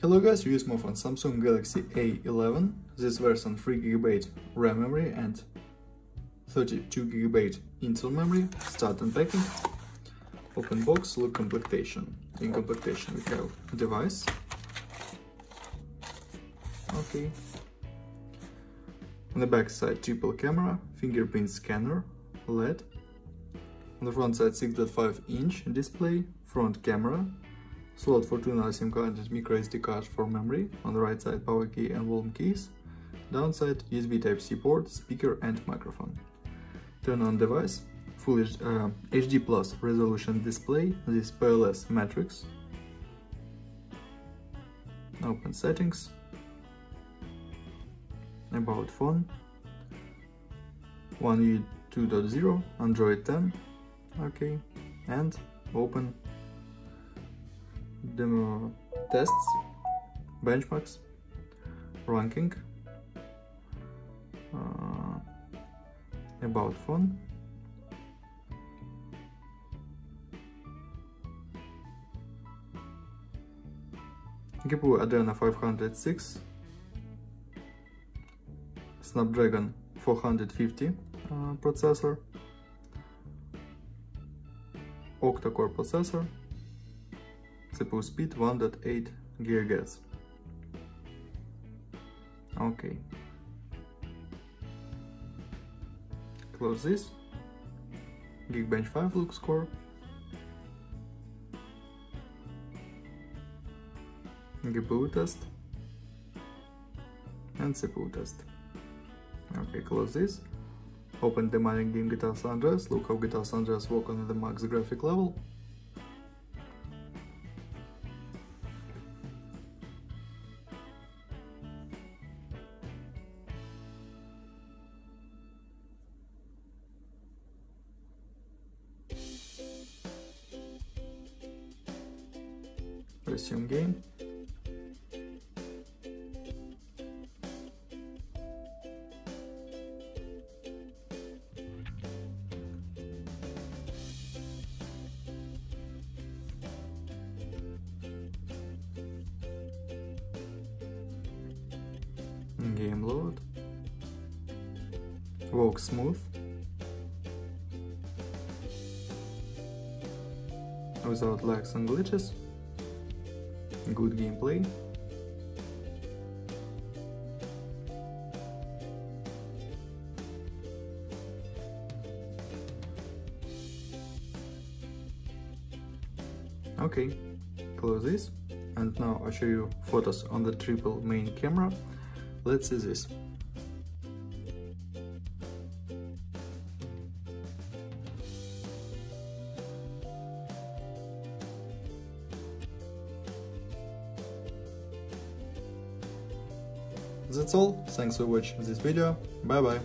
Hello guys, you use my phone Samsung Galaxy A11. This version 3GB RAM memory and 32GB internal memory. Start unpacking. Open box, look complementation. In complementation we have device. Okay. On the back side, triple camera, fingerprint scanner, LED. On the front side, 6.5-inch display, front camera, slot for 2 another SIM card and micro SD card for memory. On the right side, power key and volume keys. Downside, USB Type-C port, speaker and microphone. Turn on device. Full HD Plus resolution display. This PLS matrix. Open settings. About phone. One UI 2.0, Android 10. Okay, and open demo tests, benchmarks, ranking, about phone, GPU Adreno 506, Snapdragon 450 processor, octa-core processor, CPU speed 1.8 GHz. Okay. Close this. Geekbench 5 look score. GPU test. And CPU test. Okay, close this. Open the mining game GTA San Andreas. Look how GTA San Andreas work on the max graphic level. Resume game. Game load. Walk smooth. Without lags and glitches. Good gameplay. Okay, close this. And now I'll show you photos on the triple main camera. Let's see this. That's all. Thanks for watching this video. Bye bye.